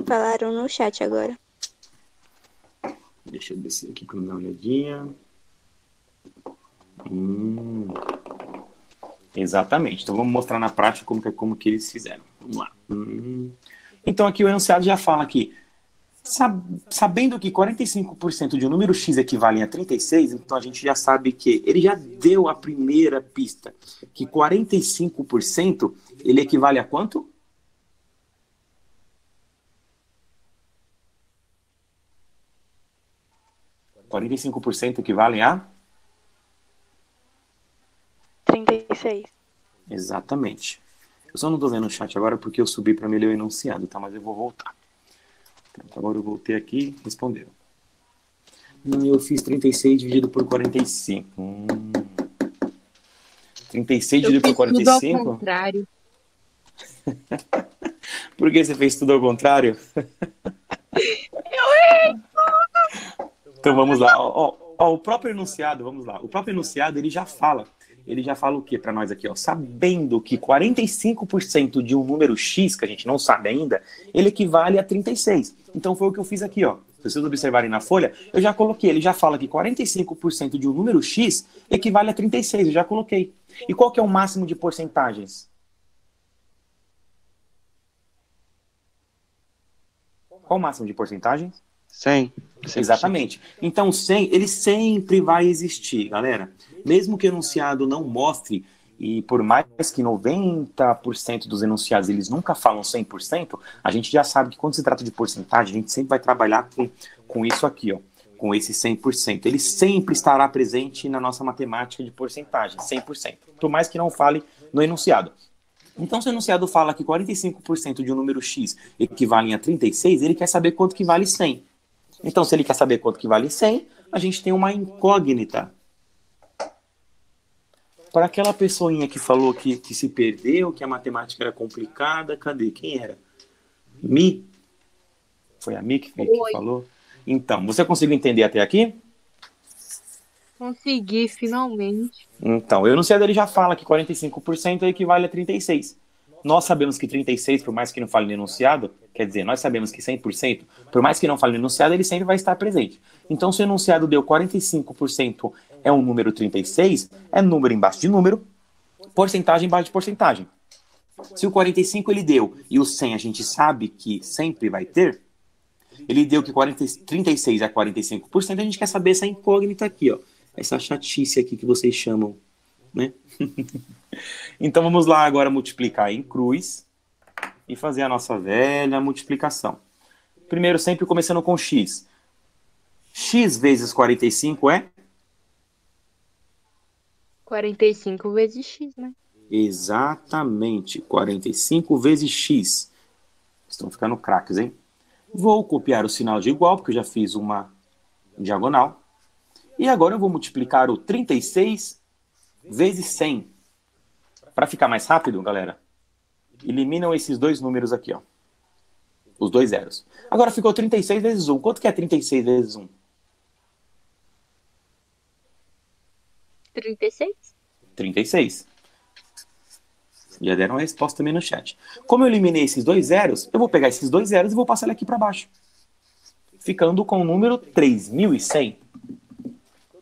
Falaram no chat agora. Deixa eu descer aqui para dar uma olhadinha. Exatamente. Então vamos mostrar na prática como que eles fizeram. Vamos lá. Então aqui o enunciado já fala que, sabendo que 45% de um número x equivale a 36, então a gente já sabe que ele já deu a primeira pista, que 45% ele equivale a quanto? 45% equivalem a? 36. Exatamente. Eu só não estou vendo o chat agora porque eu subi para me ler o enunciado, tá? Mas eu vou voltar. Pronto, agora eu voltei aqui e responderam. Eu fiz 36 dividido por 45. 36 dividido por 45? Tudo ao contrário. Por que você fez tudo ao contrário? Então vamos lá. Ó, o próprio enunciado, vamos lá. O próprio enunciado, ele já fala o que para nós aqui, ó? Sabendo que 45% de um número x, que a gente não sabe ainda, ele equivale a 36. Então foi o que eu fiz aqui, ó. Se vocês observarem na folha, eu já coloquei, ele já fala que 45% de um número x equivale a 36, eu já coloquei. E qual que é o máximo de porcentagens? Qual o máximo de porcentagens? 100. Exatamente. Então, 100, ele sempre vai existir, galera. Mesmo que o enunciado não mostre, e por mais que 90% dos enunciados eles nunca falam 100%, a gente já sabe que quando se trata de porcentagem, a gente sempre vai trabalhar com isso aqui, ó, com esse 100%. Ele sempre estará presente na nossa matemática de porcentagem, 100%. Por mais que não fale no enunciado. Então, se o enunciado fala que 45% de um número x equivale a 36, ele quer saber quanto que vale 100. Então, se ele quer saber quanto que vale 100, a gente tem uma incógnita. Para aquela pessoinha que falou que se perdeu, que a matemática era complicada, cadê? Quem era? Mi? Foi a Mi que falou? Então, você conseguiu entender até aqui? Consegui, finalmente. Então, o enunciado ele já fala que 45% equivale a 36. Nós sabemos que 36, por mais que não fale no enunciado, quer dizer, nós sabemos que 100%, por mais que não fale no enunciado, ele sempre vai estar presente. Então, se o enunciado deu 45% é um número 36, é número embaixo de número, porcentagem embaixo de porcentagem. Se o 45 ele deu e o 100 a gente sabe que sempre vai ter, ele deu que 36 é 45%, a gente quer saber essa incógnita aqui, ó, essa chatice aqui que vocês chamam, né? Então vamos lá agora multiplicar em cruz e fazer a nossa velha multiplicação. Primeiro sempre começando com x. X vezes 45 é? 45 vezes x, né? Exatamente, 45 vezes x. Estão ficando craques, hein? Vou copiar o sinal de igual, porque eu já fiz uma diagonal. E agora eu vou multiplicar o 36 vezes 100. Para ficar mais rápido, galera, eliminam esses dois números aqui, ó. Os dois zeros. Agora ficou 36 vezes 1. Quanto que é 36 vezes 1? 36? 36. Já deram a resposta também no chat. Como eu eliminei esses dois zeros, eu vou pegar esses dois zeros e vou passar ele aqui para baixo. Ficando com o número 3.100.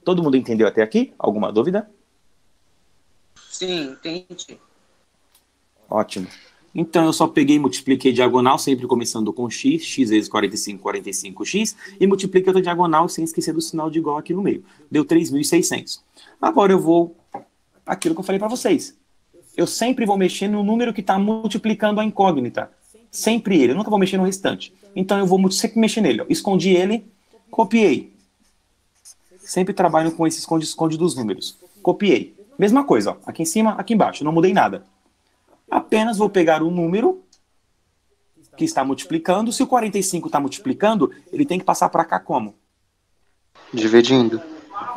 Todo mundo entendeu até aqui? Alguma dúvida? Sim, entendi. Ótimo. Então eu só peguei e multipliquei diagonal, sempre começando com x, x vezes 45, 45x, e multipliquei outra diagonal sem esquecer do sinal de igual aqui no meio. Deu 3.600. Agora eu vou... aquilo que eu falei para vocês. Eu sempre vou mexer no número que está multiplicando a incógnita. Sempre ele, eu nunca vou mexer no restante. Então eu vou sempre mexer nele. Ó. Escondi ele, copiei. Sempre trabalho com esse esconde-esconde dos números. Copiei. Mesma coisa, ó. Aqui em cima, aqui embaixo. Não mudei nada. Apenas vou pegar o número que está multiplicando. Se o 45 está multiplicando, ele tem que passar para cá como? Dividindo.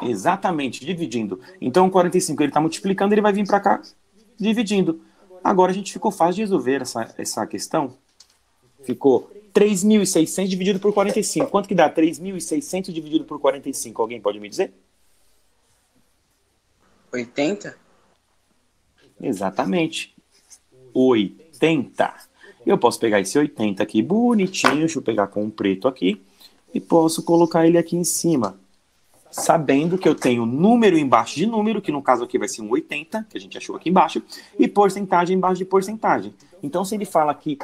Exatamente, dividindo. Então o 45 ele está multiplicando, ele vai vir para cá dividindo. Agora a gente ficou fácil de resolver essa questão. Ficou 3.600 dividido por 45. Quanto que dá 3.600 dividido por 45? Alguém pode me dizer? 80? Exatamente. 80. Eu posso pegar esse 80 aqui bonitinho, deixa eu pegar com um preto aqui, e posso colocar ele aqui em cima. Sabendo que eu tenho número embaixo de número, que no caso aqui vai ser um 80, que a gente achou aqui embaixo, e porcentagem embaixo de porcentagem. Então, se ele fala que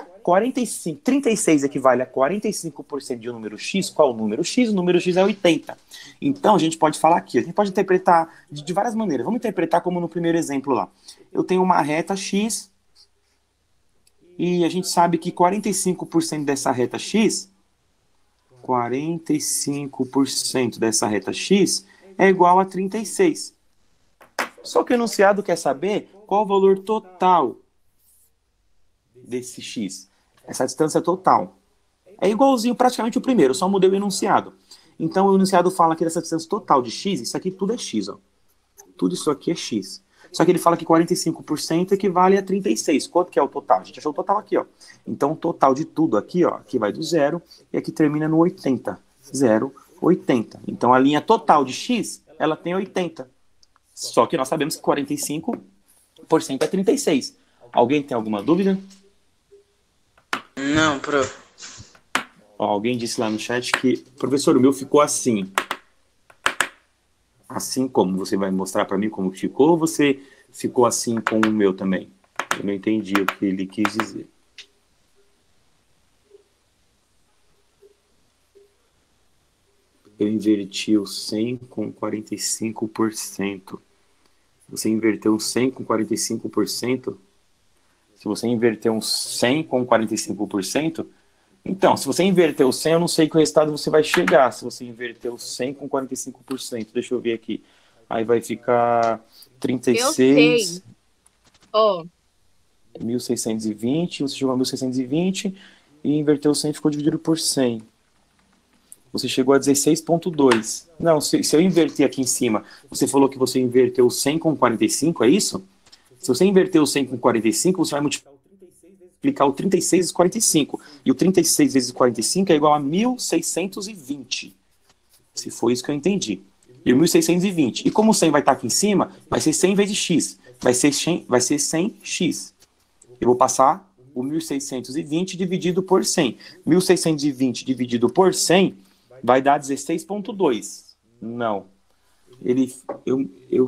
36 equivale a 45% de um número X, qual o número X? O número X é 80. Então, a gente pode falar aqui, a gente pode interpretar de várias maneiras. Vamos interpretar como no primeiro exemplo lá. Eu tenho uma reta X, e a gente sabe que 45% dessa reta X... 45% dessa reta X é igual a 36. Só que o enunciado quer saber qual o valor total desse X. Essa distância total. É igualzinho praticamente o primeiro, só mudei o enunciado. Então o enunciado fala que dessa distância total de X, isso aqui tudo é X. Ó. Tudo isso aqui é X. Só que ele fala que 45% equivale a 36. Quanto que é o total? A gente achou o total aqui, ó. Então, o total de tudo aqui, ó, aqui vai do 0 e aqui termina no 80. 0, 80. Então, a linha total de X, ela tem 80. Só que nós sabemos que 45% é 36. Alguém tem alguma dúvida? Não, prof. Ó, alguém disse lá no chat que, professor, o meu ficou assim. Assim como? Você vai mostrar para mim como ficou ou você ficou assim com o meu também? Eu não entendi o que ele quis dizer. Eu inverti o 100 com 45%. Você inverteu o 100 com 45%? Se você inverteu um 100 com 45%, então, se você inverter o 100, eu não sei que resultado você vai chegar. Se você inverter o 100 com 45%, deixa eu ver aqui. Aí vai ficar 36... Eu sei. Ó. 1.620, você chegou a 1.620 e inverteu o 100 ficou dividido por 100. Você chegou a 16,2. Não, se eu inverter aqui em cima, você falou que você inverteu o 100 com 45, é isso? Se você inverter o 100 com 45, você vai multiplicar o 36 vezes 45. E o 36 vezes 45 é igual a 1.620. Se foi isso que eu entendi. E o 1.620. E como o 100 vai estar aqui em cima, vai ser 100 vezes x. Vai ser 100x. Eu vou passar o 1.620 dividido por 100. 1.620 dividido por 100 vai dar 16,2. Não. Eu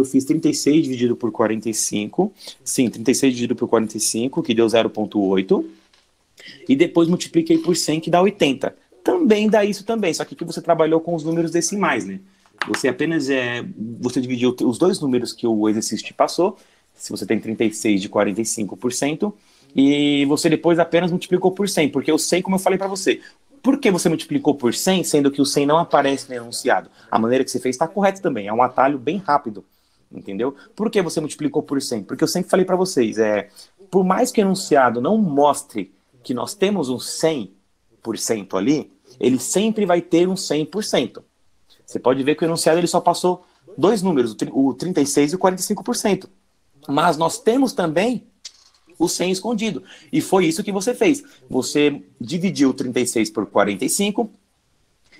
fiz 36 dividido por 45. Sim, 36 dividido por 45, que deu 0,8. E depois multipliquei por 100, que dá 80. Também dá isso também, só que aqui você trabalhou com os números decimais, né? Você apenas você dividiu os dois números que o exercício te passou, se você tem 36 de 45%, e você depois apenas multiplicou por 100, porque eu sei, como eu falei para você, por que você multiplicou por 100, sendo que o 100 não aparece no enunciado? A maneira que você fez está correta também, é um atalho bem rápido, entendeu? Por que você multiplicou por 100? Porque eu sempre falei para vocês, por mais que o enunciado não mostre que nós temos um 100% ali, ele sempre vai ter um 100%. Você pode ver que o enunciado ele só passou dois números, o 36% e o 45%. Mas nós temos também o 100 escondido. E foi isso que você fez. Você dividiu 36 por 45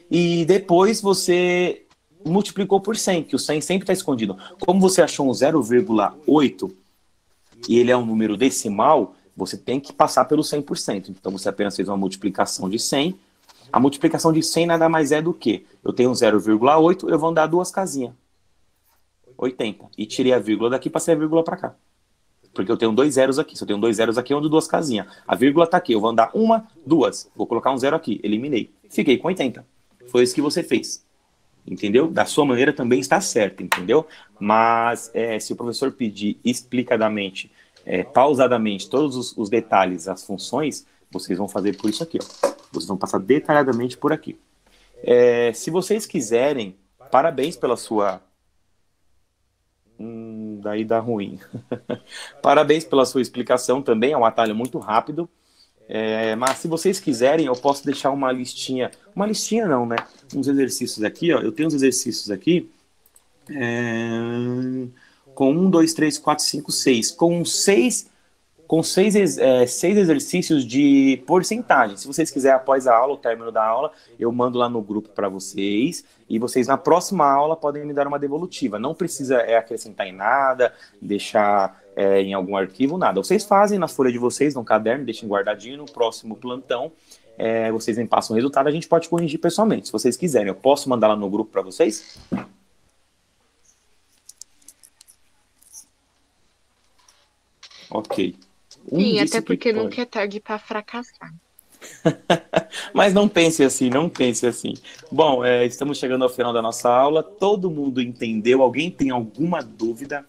e depois você multiplicou por 100, que o 100 sempre está escondido. Como você achou um 0,8 e ele é um número decimal, você tem que passar pelo 100%. Então você apenas fez uma multiplicação de 100. A multiplicação de 100 nada mais é do que eu tenho um 0,8, eu vou andar duas casinhas. 80. E tirei a vírgula daqui e passei a vírgula para cá. Porque eu tenho dois zeros aqui. Se eu tenho dois zeros aqui, eu ando duas casinhas. A vírgula está aqui. Eu vou andar uma, duas. Vou colocar um zero aqui. Eliminei. Fiquei com 80. Foi isso que você fez. Entendeu? Da sua maneira também está certo, entendeu? Mas se o professor pedir explicadamente, pausadamente, todos os detalhes, as funções, vocês vão fazer por isso aqui. Ó. Vocês vão passar detalhadamente por aqui. Se vocês quiserem, parabéns pela sua... daí dá ruim. Parabéns pela sua explicação também, é um atalho muito rápido. Mas se vocês quiserem, eu posso deixar uma listinha não, né? Uns exercícios aqui, ó. Eu tenho uns exercícios aqui com 1, 2, 3, 4, 5, 6. Com seis exercícios de porcentagem. Se vocês quiserem, após a aula, o término da aula, eu mando lá no grupo para vocês, e vocês na próxima aula podem me dar uma devolutiva. Não precisa acrescentar em nada, deixar em algum arquivo, nada. Vocês fazem na folha de vocês, no caderno, deixem guardadinho, no próximo plantão, vocês me passam o resultado, a gente pode corrigir pessoalmente, se vocês quiserem. Eu posso mandar lá no grupo para vocês? Ok. Sim, até porque nunca é tarde para fracassar. Mas não pense assim, não pense assim. Bom, estamos chegando ao final da nossa aula. Todo mundo entendeu? Alguém tem alguma dúvida?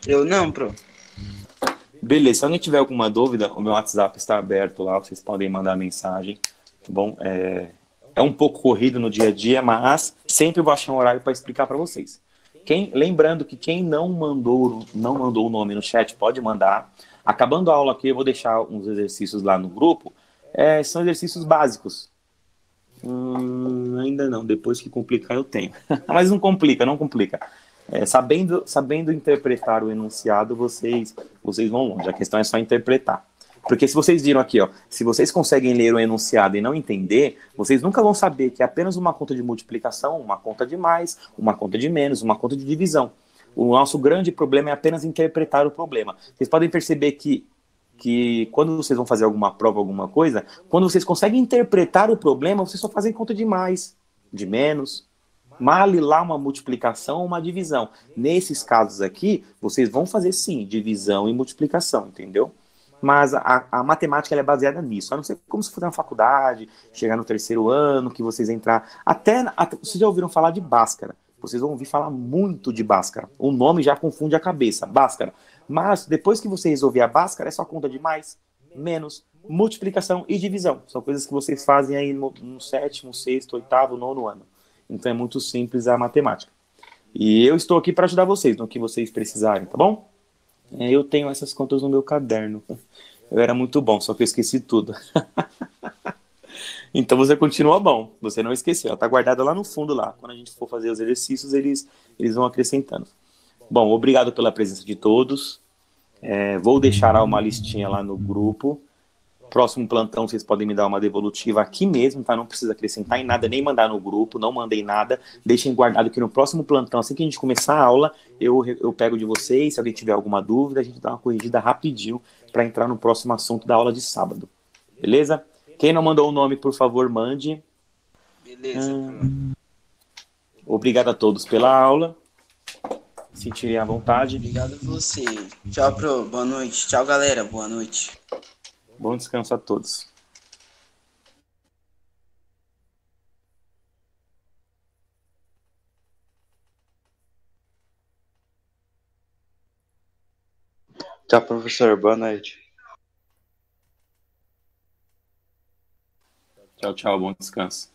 Eu não, pro. Beleza, se alguém tiver alguma dúvida, o meu WhatsApp está aberto lá, vocês podem mandar mensagem, tá bom? É um pouco corrido no dia a dia, mas sempre vou achar um horário para explicar para vocês. Lembrando que quem não mandou o nome no chat, pode mandar. Acabando a aula aqui, eu vou deixar uns exercícios lá no grupo. São exercícios básicos. Ainda não, depois que complicar eu tenho. Mas não complica. Sabendo interpretar o enunciado, vocês vão longe. A questão é só interpretar. Porque se vocês viram aqui, ó, se vocês conseguem ler o enunciado e não entender, vocês nunca vão saber que é apenas uma conta de multiplicação, uma conta de mais, uma conta de menos, uma conta de divisão. O nosso grande problema é apenas interpretar o problema. Vocês podem perceber que quando vocês vão fazer alguma prova, alguma coisa, quando vocês conseguem interpretar o problema, vocês só fazem conta de mais, de menos, male lá uma multiplicação ou uma divisão. Nesses casos aqui, vocês vão fazer sim, divisão e multiplicação, entendeu? Mas a matemática ela é baseada nisso. A não ser como se fosse na faculdade, chegar no terceiro ano, que vocês entrar... Até vocês já ouviram falar de Bhaskara. Vocês vão ouvir falar muito de Bhaskara. O nome já confunde a cabeça, Bhaskara. Mas depois que você resolver a Bhaskara, é só conta de mais, menos, multiplicação e divisão. São coisas que vocês fazem aí no sétimo, sexto, oitavo, nono ano. Então é muito simples a matemática. E eu estou aqui para ajudar vocês no que vocês precisarem, tá bom? Eu tenho essas contas no meu caderno. Eu era muito bom, só que eu esqueci tudo. Então você continua bom, você não esqueceu. Ela está guardada lá no fundo, lá. Quando a gente for fazer os exercícios, eles vão acrescentando. Bom, obrigado pela presença de todos. Vou deixar uma listinha lá no grupo. Próximo plantão, vocês podem me dar uma devolutiva aqui mesmo, tá? Não precisa acrescentar em nada, nem mandar no grupo, não mandei nada. Deixem guardado que no próximo plantão, assim que a gente começar a aula, eu pego de vocês. Se alguém tiver alguma dúvida, a gente dá uma corrigida rapidinho para entrar no próximo assunto da aula de sábado. Beleza? Quem não mandou o nome, por favor, mande. Beleza. Obrigado a todos pela aula. Sentirem à vontade. Obrigado a você. Tchau, pro. Boa noite. Tchau, galera. Boa noite. Bom descanso a todos. Tchau, professor. Boa noite. Tchau, tchau. Bom descanso.